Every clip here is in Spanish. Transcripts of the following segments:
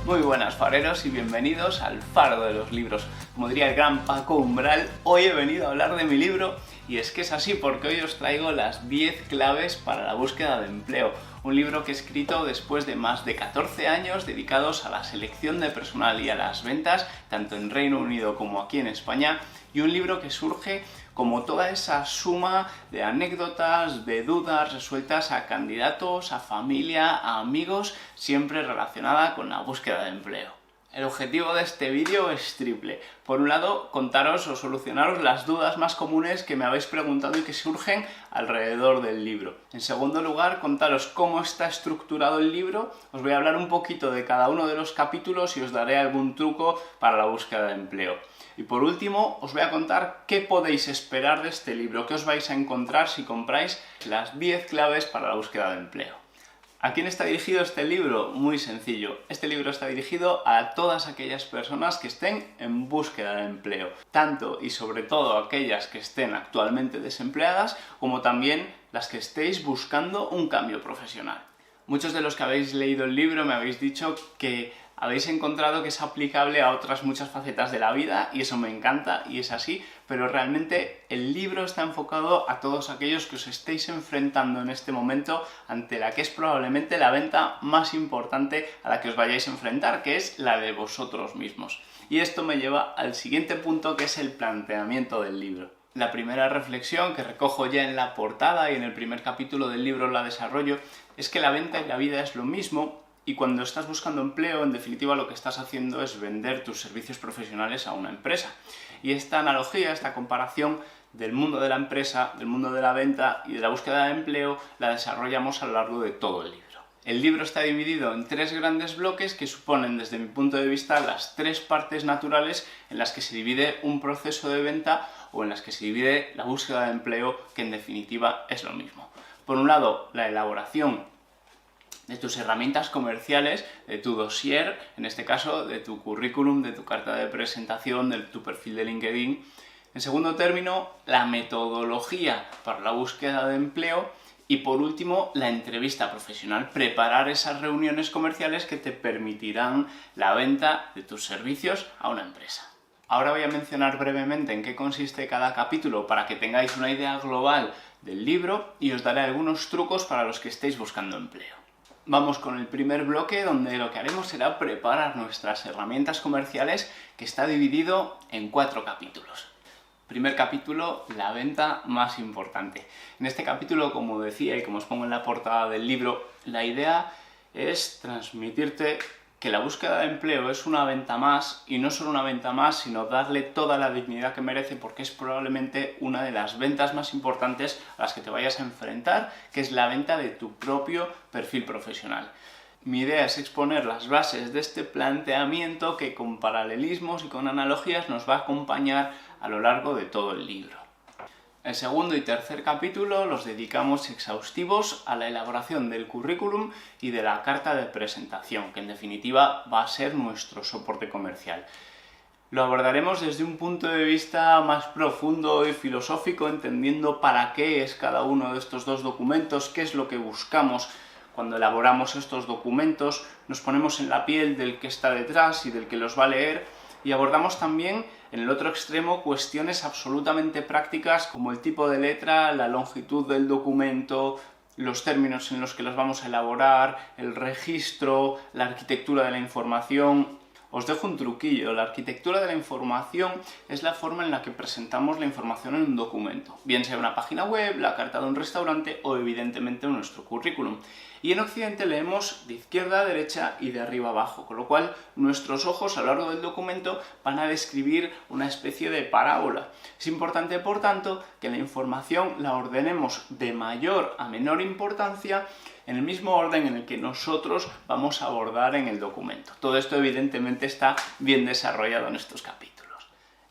Muy buenas fareros y bienvenidos al Faro de los Libros. Como diría el gran Paco Umbral, hoy he venido a hablar de mi libro y es que es así porque hoy os traigo las 10 claves para la búsqueda de empleo. Un libro que he escrito después de más de 14 años dedicados a la selección de personal y a las ventas, tanto en Reino Unido como aquí en España, y un libro que surge como toda esa suma de anécdotas, de dudas resueltas a candidatos, a familia, a amigos, siempre relacionada con la búsqueda de empleo. El objetivo de este vídeo es triple. Por un lado, contaros o solucionaros las dudas más comunes que me habéis preguntado y que surgen alrededor del libro. En segundo lugar, contaros cómo está estructurado el libro. Os voy a hablar un poquito de cada uno de los capítulos y os daré algún truco para la búsqueda de empleo. Y por último, os voy a contar qué podéis esperar de este libro, qué os vais a encontrar si compráis las 10 claves para la búsqueda de empleo. ¿A quién está dirigido este libro? Muy sencillo. Este libro está dirigido a todas aquellas personas que estén en búsqueda de empleo, tanto y sobre todo aquellas que estén actualmente desempleadas, como también las que estéis buscando un cambio profesional. Muchos de los que habéis leído el libro me habéis dicho que habéis encontrado que es aplicable a otras muchas facetas de la vida y eso me encanta y es así, pero realmente el libro está enfocado a todos aquellos que os estéis enfrentando en este momento ante la que es probablemente la venta más importante a la que os vayáis a enfrentar, que es la de vosotros mismos. Y esto me lleva al siguiente punto, que es el planteamiento del libro. La primera reflexión que recojo ya en la portada y en el primer capítulo del libro la desarrollo es que la venta y la vida es lo mismo. Y cuando estás buscando empleo, en definitiva lo que estás haciendo es vender tus servicios profesionales a una empresa. Y esta analogía, esta comparación del mundo de la empresa, del mundo de la venta y de la búsqueda de empleo, la desarrollamos a lo largo de todo el libro. El libro está dividido en 3 grandes bloques que suponen, desde mi punto de vista, las 3 partes naturales en las que se divide un proceso de venta o en las que se divide la búsqueda de empleo, que en definitiva es lo mismo. Por un lado, la elaboración de tus herramientas comerciales, de tu dossier, en este caso de tu currículum, de tu carta de presentación, de tu perfil de LinkedIn. En segundo término, la metodología para la búsqueda de empleo y por último, la entrevista profesional, preparar esas reuniones comerciales que te permitirán la venta de tus servicios a una empresa. Ahora voy a mencionar brevemente en qué consiste cada capítulo para que tengáis una idea global del libro y os daré algunos trucos para los que estéis buscando empleo. Vamos con el primer bloque, donde lo que haremos será preparar nuestras herramientas comerciales, que está dividido en 4 capítulos. Primer capítulo, la venta más importante. En este capítulo, como decía y como os pongo en la portada del libro, la idea es transmitirte que la búsqueda de empleo es una venta más, y no solo una venta más, sino darle toda la dignidad que merece, porque es probablemente una de las ventas más importantes a las que te vayas a enfrentar, que es la venta de tu propio perfil profesional. Mi idea es exponer las bases de este planteamiento que con paralelismos y con analogías nos va a acompañar a lo largo de todo el libro. El segundo y tercer capítulo los dedicamos exhaustivos a la elaboración del currículum y de la carta de presentación, que en definitiva va a ser nuestro soporte comercial. Lo abordaremos desde un punto de vista más profundo y filosófico, entendiendo para qué es cada uno de estos 2 documentos, qué es lo que buscamos cuando elaboramos estos documentos, nos ponemos en la piel del que está detrás y del que los va a leer, y abordamos también en el otro extremo cuestiones absolutamente prácticas como el tipo de letra, la longitud del documento, los términos en los que los vamos a elaborar, el registro, la arquitectura de la información. Os dejo un truquillo. La arquitectura de la información es la forma en la que presentamos la información en un documento, bien sea una página web, la carta de un restaurante o evidentemente nuestro currículum. Y en Occidente leemos de izquierda a derecha y de arriba a abajo, con lo cual nuestros ojos a lo largo del documento van a describir una especie de parábola. Es importante, por tanto, que la información la ordenemos de mayor a menor importancia en el mismo orden en el que nosotros vamos a abordar en el documento. Todo esto evidentemente está bien desarrollado en estos capítulos.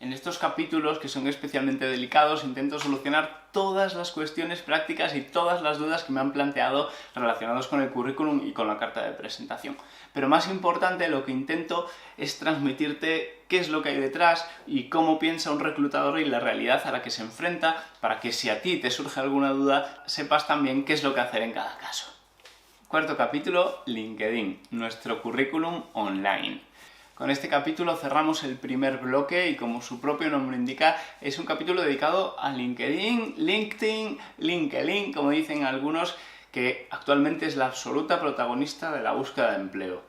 En estos capítulos, que son especialmente delicados, intento solucionar todas las cuestiones prácticas y todas las dudas que me han planteado relacionados con el currículum y con la carta de presentación. Pero más importante, lo que intento es transmitirte qué es lo que hay detrás y cómo piensa un reclutador y la realidad a la que se enfrenta, para que si a ti te surge alguna duda, sepas también qué es lo que hacer en cada caso. Cuarto capítulo, LinkedIn, nuestro currículum online. Con este capítulo cerramos el primer bloque y, como su propio nombre indica, es un capítulo dedicado a LinkedIn, LinkedIn, como dicen algunos, que actualmente es la absoluta protagonista de la búsqueda de empleo.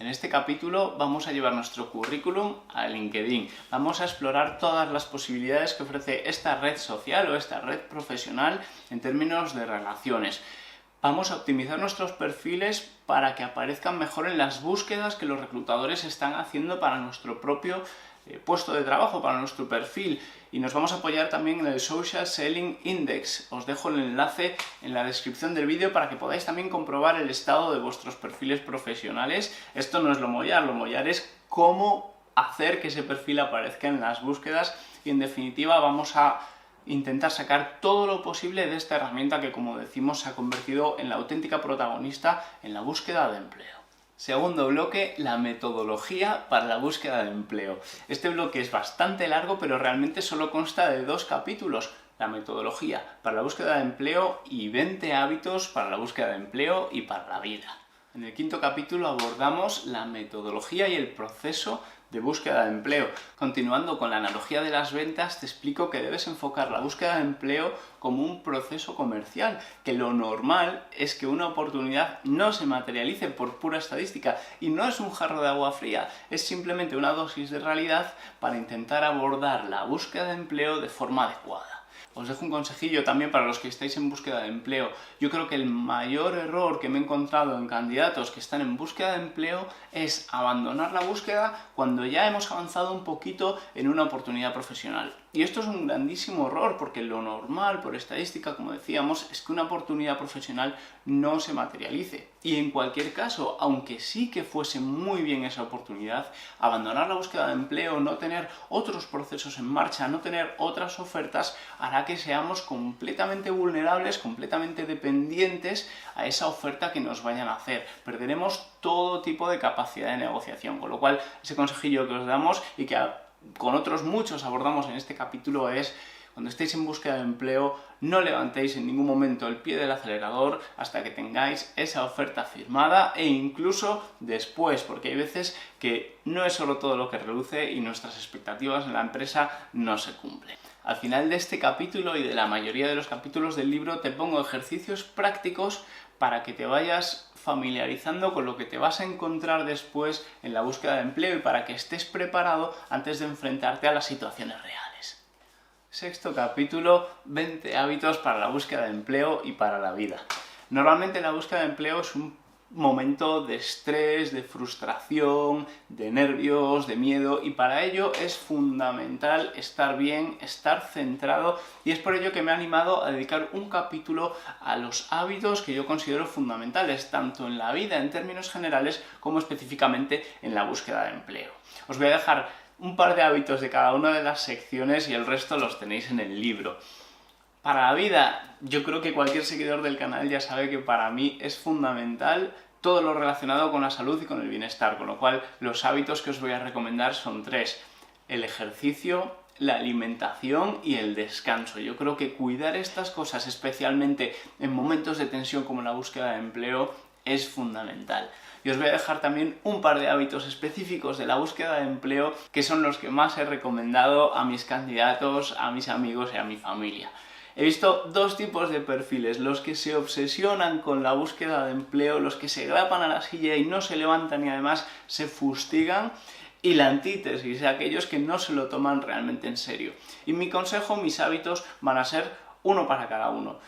En este capítulo vamos a llevar nuestro currículum a LinkedIn. Vamos a explorar todas las posibilidades que ofrece esta red social o esta red profesional en términos de relaciones. Vamos a optimizar nuestros perfiles para que aparezcan mejor en las búsquedas que los reclutadores están haciendo para nuestro propio puesto de trabajo, para nuestro perfil. Y nos vamos a apoyar también en el Social Selling Index. Os dejo el enlace en la descripción del vídeo para que podáis también comprobar el estado de vuestros perfiles profesionales. Esto no es lo mollar es cómo hacer que ese perfil aparezca en las búsquedas y, en definitiva, vamos a intentar sacar todo lo posible de esta herramienta que, como decimos, se ha convertido en la auténtica protagonista en la búsqueda de empleo. Segundo bloque, la metodología para la búsqueda de empleo. Este bloque es bastante largo, pero realmente solo consta de 2 capítulos. La metodología para la búsqueda de empleo y 20 hábitos para la búsqueda de empleo y para la vida. En el quinto capítulo abordamos la metodología y el proceso de búsqueda de empleo. Continuando con la analogía de las ventas, te explico que debes enfocar la búsqueda de empleo como un proceso comercial, que lo normal es que una oportunidad no se materialice por pura estadística, y no es un jarro de agua fría, es simplemente una dosis de realidad para intentar abordar la búsqueda de empleo de forma adecuada. Os dejo un consejillo también para los que estáis en búsqueda de empleo. Yo creo que el mayor error que me he encontrado en candidatos que están en búsqueda de empleo es abandonar la búsqueda cuando ya hemos avanzado un poquito en una oportunidad profesional. Y esto es un grandísimo error, porque lo normal, por estadística, como decíamos, es que una oportunidad profesional no se materialice. Y en cualquier caso, aunque sí que fuese muy bien esa oportunidad, abandonar la búsqueda de empleo, no tener otros procesos en marcha, no tener otras ofertas, hará que seamos completamente vulnerables, completamente dependientes a esa oferta que nos vayan a hacer. Perderemos todo tipo de capacidad de negociación, con lo cual ese consejillo que os damos y que con otros muchos abordamos en este capítulo es: cuando estéis en búsqueda de empleo, no levantéis en ningún momento el pie del acelerador hasta que tengáis esa oferta firmada, e incluso después, porque hay veces que no es solo todo lo que reluce y nuestras expectativas en la empresa no se cumplen. Al final de este capítulo y de la mayoría de los capítulos del libro te pongo ejercicios prácticos para que te vayas familiarizando con lo que te vas a encontrar después en la búsqueda de empleo y para que estés preparado antes de enfrentarte a las situaciones reales. Sexto capítulo, 20 hábitos para la búsqueda de empleo y para la vida. Normalmente la búsqueda de empleo es un momento de estrés, de frustración, de nervios, de miedo, y para ello es fundamental estar bien, estar centrado, y es por ello que me he animado a dedicar un capítulo a los hábitos que yo considero fundamentales, tanto en la vida en términos generales como específicamente en la búsqueda de empleo. Os voy a dejar un par de hábitos de cada una de las secciones y el resto los tenéis en el libro. Para la vida, yo creo que cualquier seguidor del canal ya sabe que para mí es fundamental todo lo relacionado con la salud y con el bienestar, con lo cual los hábitos que os voy a recomendar son 3: el ejercicio, la alimentación y el descanso. Yo creo que cuidar estas cosas, especialmente en momentos de tensión como la búsqueda de empleo, es fundamental. Y os voy a dejar también un par de hábitos específicos de la búsqueda de empleo que son los que más he recomendado a mis candidatos, a mis amigos y a mi familia. He visto 2 tipos de perfiles: los que se obsesionan con la búsqueda de empleo, los que se grapan a la silla y no se levantan y además se fustigan, y la antítesis, aquellos que no se lo toman realmente en serio. Y mi consejo, mis hábitos, van a ser uno para cada uno.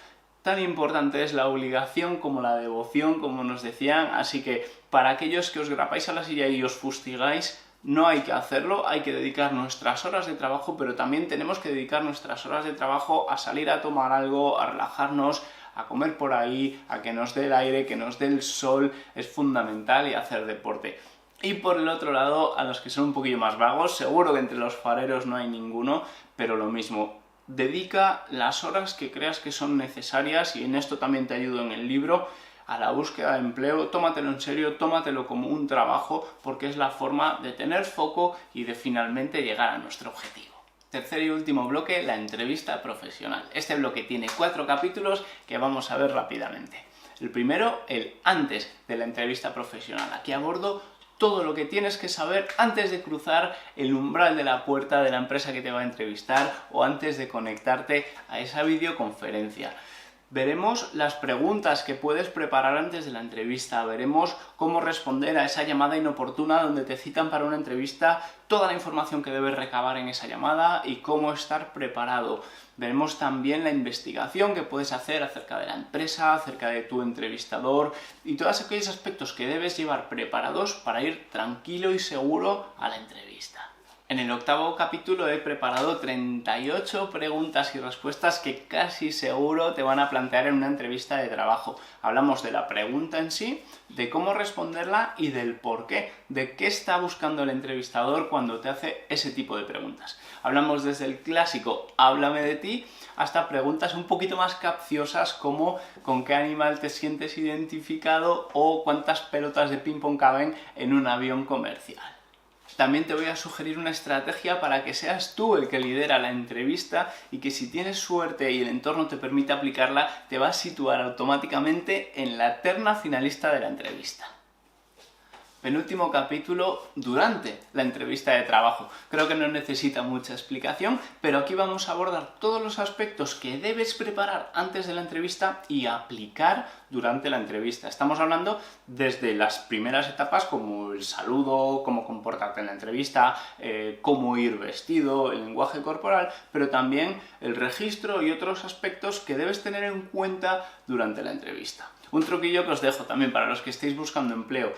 Tan importante es la obligación como la devoción, como nos decían, así que para aquellos que os grapáis a la silla y os fustigáis, no hay que hacerlo, hay que dedicar nuestras horas de trabajo, pero también tenemos que dedicar nuestras horas de trabajo a salir a tomar algo, a relajarnos, a comer por ahí, a que nos dé el aire, que nos dé el sol, es fundamental, y hacer deporte. Y por el otro lado, a los que son un poquillo más vagos, seguro que entre los fareros no hay ninguno, pero lo mismo: dedica las horas que creas que son necesarias, y en esto también te ayudo en el libro, a la búsqueda de empleo. Tómatelo en serio, tómatelo como un trabajo, porque es la forma de tener foco y de finalmente llegar a nuestro objetivo. Tercer y último bloque, la entrevista profesional. Este bloque tiene 4 capítulos que vamos a ver rápidamente. El primero, el antes de la entrevista profesional. Aquí abordo todo lo que tienes que saber antes de cruzar el umbral de la puerta de la empresa que te va a entrevistar o antes de conectarte a esa videoconferencia. Veremos las preguntas que puedes preparar antes de la entrevista, veremos cómo responder a esa llamada inoportuna donde te citan para una entrevista, toda la información que debes recabar en esa llamada y cómo estar preparado. Veremos también la investigación que puedes hacer acerca de la empresa, acerca de tu entrevistador y todos aquellos aspectos que debes llevar preparados para ir tranquilo y seguro a la entrevista. En el octavo capítulo he preparado 38 preguntas y respuestas que casi seguro te van a plantear en una entrevista de trabajo. Hablamos de la pregunta en sí, de cómo responderla y del por qué, de qué está buscando el entrevistador cuando te hace ese tipo de preguntas. Hablamos desde el clásico "háblame de ti" hasta preguntas un poquito más capciosas como ¿con qué animal te sientes identificado? O ¿cuántas pelotas de ping-pong caben en un avión comercial? También te voy a sugerir una estrategia para que seas tú el que lidera la entrevista y que si tienes suerte y el entorno te permite aplicarla, te va a situar automáticamente en la terna finalista de la entrevista. Penúltimo capítulo, durante la entrevista de trabajo. Creo que no necesita mucha explicación, pero aquí vamos a abordar todos los aspectos que debes preparar antes de la entrevista y aplicar durante la entrevista. Estamos hablando desde las primeras etapas como el saludo, cómo comportarte en la entrevista, cómo ir vestido, el lenguaje corporal, pero también el registro y otros aspectos que debes tener en cuenta durante la entrevista. Un truquillo que os dejo también para los que estéis buscando empleo.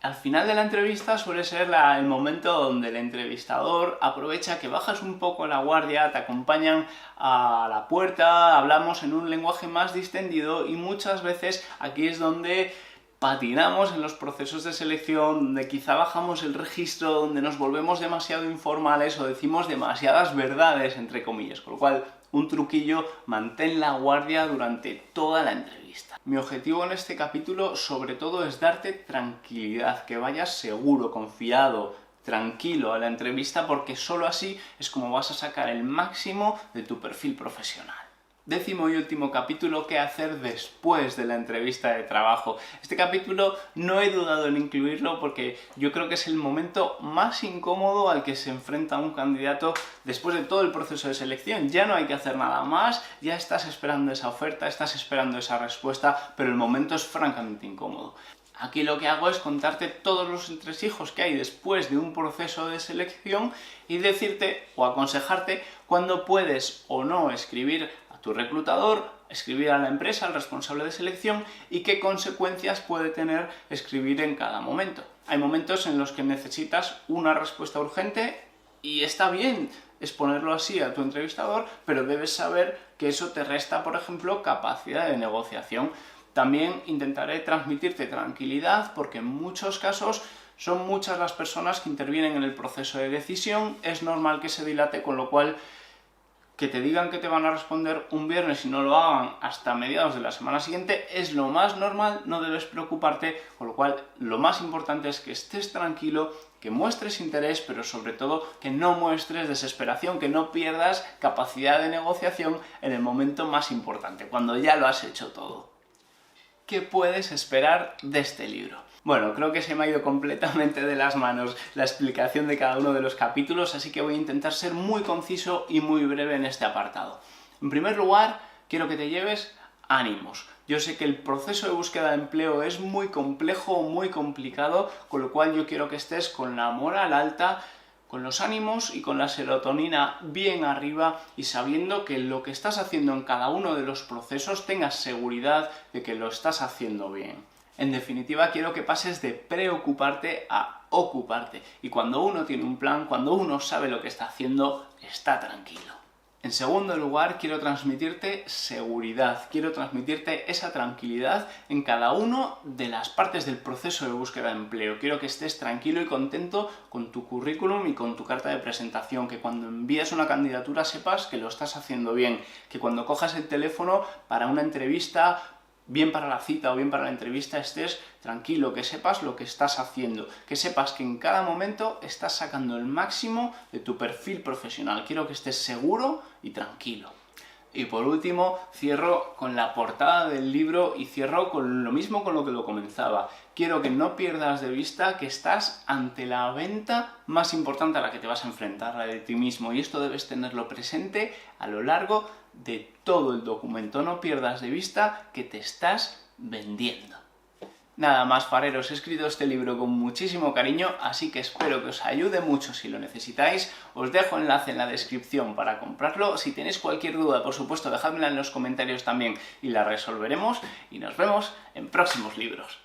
Al final de la entrevista suele ser el momento donde el entrevistador aprovecha que bajas un poco la guardia, te acompañan a la puerta, hablamos en un lenguaje más distendido y muchas veces aquí es donde patinamos en los procesos de selección, donde quizá bajamos el registro, donde nos volvemos demasiado informales o decimos demasiadas verdades, entre comillas, con lo cual un truquillo, mantén la guardia durante toda la entrevista. Mi objetivo en este capítulo sobre todo es darte tranquilidad, que vayas seguro, confiado, tranquilo a la entrevista porque solo así es como vas a sacar el máximo de tu perfil profesional. Décimo y último capítulo, ¿qué hacer después de la entrevista de trabajo? Este capítulo no he dudado en incluirlo porque yo creo que es el momento más incómodo al que se enfrenta un candidato después de todo el proceso de selección. Ya no hay que hacer nada más, ya estás esperando esa oferta, estás esperando esa respuesta, pero el momento es francamente incómodo. Aquí lo que hago es contarte todos los entresijos que hay después de un proceso de selección y decirte o aconsejarte cuándo puedes o no escribir tu reclutador, escribir a la empresa, al responsable de selección y qué consecuencias puede tener escribir en cada momento. Hay momentos en los que necesitas una respuesta urgente y está bien exponerlo así a tu entrevistador, pero debes saber que eso te resta, por ejemplo, capacidad de negociación. También intentaré transmitirte tranquilidad porque en muchos casos son muchas las personas que intervienen en el proceso de decisión, es normal que se dilate, con lo cual que te digan que te van a responder un viernes y no lo hagan hasta mediados de la semana siguiente es lo más normal, no debes preocuparte, con lo cual lo más importante es que estés tranquilo, que muestres interés, pero sobre todo que no muestres desesperación, que no pierdas capacidad de negociación en el momento más importante, cuando ya lo has hecho todo. ¿Qué puedes esperar de este libro? Bueno, creo que se me ha ido completamente de las manos la explicación de cada uno de los capítulos, así que voy a intentar ser muy conciso y muy breve en este apartado. En primer lugar, quiero que te lleves ánimos. Yo sé que el proceso de búsqueda de empleo es muy complejo, muy complicado, con lo cual yo quiero que estés con la moral alta, con los ánimos y con la serotonina bien arriba y sabiendo que lo que estás haciendo en cada uno de los procesos tengas seguridad de que lo estás haciendo bien. En definitiva, quiero que pases de preocuparte a ocuparte. Y cuando uno tiene un plan, cuando uno sabe lo que está haciendo, está tranquilo. En segundo lugar, quiero transmitirte seguridad, quiero transmitirte esa tranquilidad en cada una de las partes del proceso de búsqueda de empleo. Quiero que estés tranquilo y contento con tu currículum y con tu carta de presentación, que cuando envíes una candidatura sepas que lo estás haciendo bien, que cuando cojas el teléfono para una entrevista, bien para la cita o bien para la entrevista, estés tranquilo, que sepas lo que estás haciendo, que sepas que en cada momento estás sacando el máximo de tu perfil profesional. Quiero que estés seguro y tranquilo. Y por último, cierro con la portada del libro y cierro con lo mismo con lo que lo comenzaba. Quiero que no pierdas de vista que estás ante la venta más importante a la que te vas a enfrentar, la de ti mismo, y esto debes tenerlo presente a lo largo de todo el documento. No pierdas de vista que te estás vendiendo. Nada más, fareros, he escrito este libro con muchísimo cariño, así que espero que os ayude mucho si lo necesitáis. Os dejo enlace en la descripción para comprarlo. Si tenéis cualquier duda, por supuesto, dejadmela en los comentarios también y la resolveremos. Y nos vemos en próximos libros.